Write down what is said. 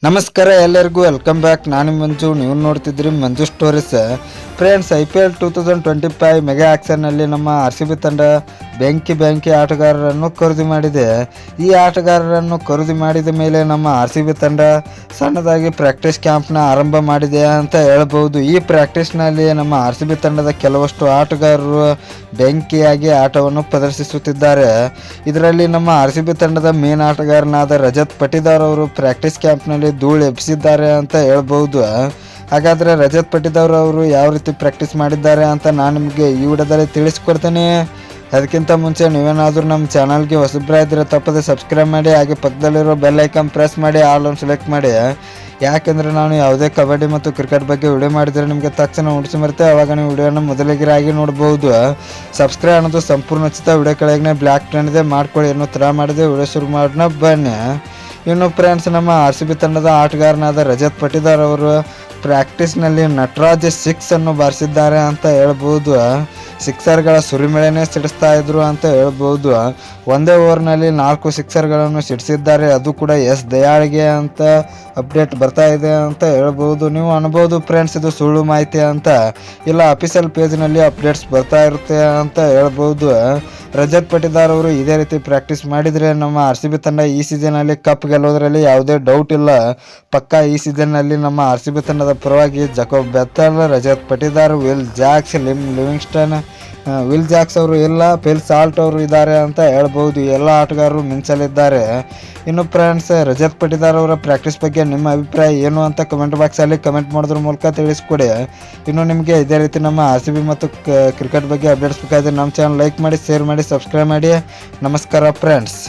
ನಮಸ್ಕಾರ ಎಲ್ಲರಿಗೂ welcome back. ನಾನು ಮಂಜು, ನೀವು ನೋಡ್ತಿದ್ರಿ ಮಂಜು ಸ್ಟೋರೀಸ್. ಫ್ರೆಂಡ್ಸ್, IPL 2025 ಮೆಗಾ ಆಕ್ಷನ್ನಲ್ಲಿ ನಮ್ಮ RCB ತಂಡ ಬೆಂಕಿ ಆಟಗಾರರನ್ನು ಖರೀದಿ ಮಾಡಿದೆ. ಈ ಆಟಗಾರರನ್ನು ಖರೀದಿ ಮಾಡಿದ ಮೇಲೆ ನಮ್ಮ RCB ತಂಡ ಸಣ್ಣದಾಗಿ ಪ್ರಾಕ್ಟೀಸ್ ಕ್ಯಾಂಪ್ನ ಆರಂಭ ಮಾಡಿದೆ ಅಂತ ಹೇಳ್ಬೋದು. ಈ ಪ್ರಾಕ್ಟೀಸ್ನಲ್ಲಿ ನಮ್ಮ RCB ತಂಡದ ಕೆಲವಷ್ಟು ಆಟಗಾರರು ಬೆಂಕಿಯಾಗಿ ಆಟವನ್ನು ಪ್ರದರ್ಶಿಸುತ್ತಿದ್ದಾರೆ. ಇದರಲ್ಲಿ ನಮ್ಮ RCB ತಂಡದ ಮೇನ್ ಆಟಗಾರನಾದ ರಜತ್ ಪಟಿದಾರ್ ಅವರು ಪ್ರಾಕ್ಟೀಸ್ ಕ್ಯಾಂಪ್ನಲ್ಲಿ ಧೂಳು ಎಬ್ಬಿಸಿದ್ದಾರೆ ಅಂತ ಹೇಳ್ಬೋದು. ಹಾಗಾದರೆ ರಜತ್ ಪಟಿದಾರ್ ಅವರು ಯಾವ ರೀತಿ ಪ್ರಾಕ್ಟೀಸ್ ಮಾಡಿದ್ದಾರೆ ಅಂತ ನಾನು ನಿಮಗೆ ಈ ವಿಡಿಯೋದಲ್ಲಿ ತಿಳಿಸ್ಕೊಡ್ತೀನಿ. ಅದಕ್ಕಿಂತ ಮುಂಚೆ ನೀವೇನಾದರೂ ನಮ್ಮ ಚಾನಲ್ಗೆ ಹೊಸಬ್ರಾಗಿದ್ದರೆ ತಪ್ಪದೆ ಸಬ್ಸ್ಕ್ರೈಬ್ ಮಾಡಿ, ಹಾಗೆ ಪಕ್ಕದಲ್ಲಿರೋ ಬೆಲ್ ಐಕಾನ್ ಪ್ರೆಸ್ ಮಾಡಿ ಆಲ್ ಆನ್ ಸೆಲೆಕ್ಟ್ ಮಾಡಿ. ಯಾಕೆಂದರೆ ನಾನು ಯಾವುದೇ ಕಬಡ್ಡಿ ಮತ್ತು ಕ್ರಿಕೆಟ್ ಬಗ್ಗೆ ವಿಡಿಯೋ ಮಾಡಿದರೆ ನಿಮಗೆ ತಕ್ಷಣ ಉಡಿಸಿ ಬರುತ್ತೆ, ಆವಾಗ ನೀವು ವಿಡಿಯೋನ ಮೊದಲಿಗರಾಗಿ ನೋಡ್ಬೋದು. ಸಬ್ಸ್ಕ್ರೈಬ್ ಅನ್ನೋದು ಸಂಪೂರ್ಣ ಉಚಿತ. ವಿಡಿಯೋ ಕೆಳಗೆ ಬ್ಲ್ಯಾಕ್ ಟ್ರೆಂಡ್ ಇದೆ, ಮಾಡ್ಕೊಳ್ಳಿ. ಇನ್ನೂ ಥರ ಮಾಡಿದೆ ವಿಡಿಯೋ ಶುರು ಮಾಡೋಣ ಬನ್ನಿ. ಇನ್ನು ಫ್ರೆಂಡ್ಸ್, ನಮ್ಮ RCB ತಂಡದ ಆಟಗಾರನಾದ ರಜತ್ ಪಟಿದಾರ್ ಅವರು ಪ್ರಾಕ್ಟೀಸ್ನಲ್ಲಿ ನಟರಾಜ್ 6 ಅನ್ನು ಬಾರಿಸಿದ್ದಾರೆ ಅಂತ ಹೇಳ್ಬೋದು. ಸಿಕ್ಸರ್ಗಳ ಸುರಿಮಳೆನೇ ಸಿಡಿಸ್ತಾ ಇದ್ರು ಅಂತ ಹೇಳ್ಬೋದು. ಒಂದೇ ಓವರ್ನಲ್ಲಿ 4 ಸಿಕ್ಸರ್ಗಳನ್ನು ಸಿಡಿಸಿದ್ದಾರೆ, ಅದು ಕೂಡ ದಯಾಳ್ಗೆ ಅಂತ ಅಪ್ಡೇಟ್ ಬರ್ತಾ ಇದೆ ಅಂತ ಹೇಳ್ಬೋದು. ನೀವು ಅನ್ಬೋದು ಫ್ರೆಂಡ್ಸ್, ಇದು ಸುಳ್ಳು ಮಾಹಿತಿ ಅಂತ. ಇಲ್ಲ, ಅಫಿಷಿಯಲ್ ಪೇಜ್ನಲ್ಲಿ ಅಪ್ಡೇಟ್ಸ್ ಬರ್ತಾ ಇರುತ್ತೆ ಅಂತ ಹೇಳ್ಬೋದು. ರಜತ್ ಪಟಿದಾರ್ ಅವರು ಇದೇ ರೀತಿ ಪ್ರಾಕ್ಟೀಸ್ ಮಾಡಿದರೆ ನಮ್ಮ RCB ತಂಡ ಈ ಸೀಸನ್ನಲ್ಲಿ ಕಪ್ ಗೆಲ್ಲೋದ್ರಲ್ಲಿ ಯಾವುದೇ ಡೌಟ್ ಇಲ್ಲ. ಪಕ್ಕಾ ಈ ಸೀಸನ್ನಲ್ಲಿ ನಮ್ಮ RCB ತಂಡದ ಪರವಾಗಿ Jacob Bethell, Rajat Patidar, will Jacks ಅವರು ಇಲ್ಲ, ಫಿಲ್ ಸಾಲ್ಟ್ ಅವರು ಇದ್ದಾರೆ ಅಂತ ಹೇಳ್ಬೋದು. ಎಲ್ಲ ಆಟಗಾರರು ಮಿಂಚಲಿದ್ದಾರೆ. ಇನ್ನು ಫ್ರೆಂಡ್ಸ್, ರಜತ್ ಪಟಿದಾರ್ ಅವರ ಪ್ರಾಕ್ಟೀಸ್ ಬಗ್ಗೆ ನಿಮ್ಮ ಅಭಿಪ್ರಾಯ ಏನು ಅಂತ ಕಮೆಂಟ್ ಬಾಕ್ಸಲ್ಲಿ ಕಮೆಂಟ್ ಮಾಡೋದ್ರ ಮೂಲಕ ತಿಳಿಸ್ಕೊಡಿ. ಇನ್ನು ನಿಮಗೆ ಇದೇ ರೀತಿ ನಮ್ಮ RCB ಮತ್ತು ಕ್ರಿಕೆಟ್ ಬಗ್ಗೆ ಅಪ್ಡೇಟ್ಸ್ ಬೇಕಾದರೆ ನಮ್ಮ ಚಾನಲ್ ಲೈಕ್ ಮಾಡಿ, ಶೇರ್ ಮಾಡಿ, ಸಬ್ಸ್ಕ್ರೈಬ್ ಮಾಡಿ. ನಮಸ್ಕಾರ ಫ್ರೆಂಡ್ಸ್.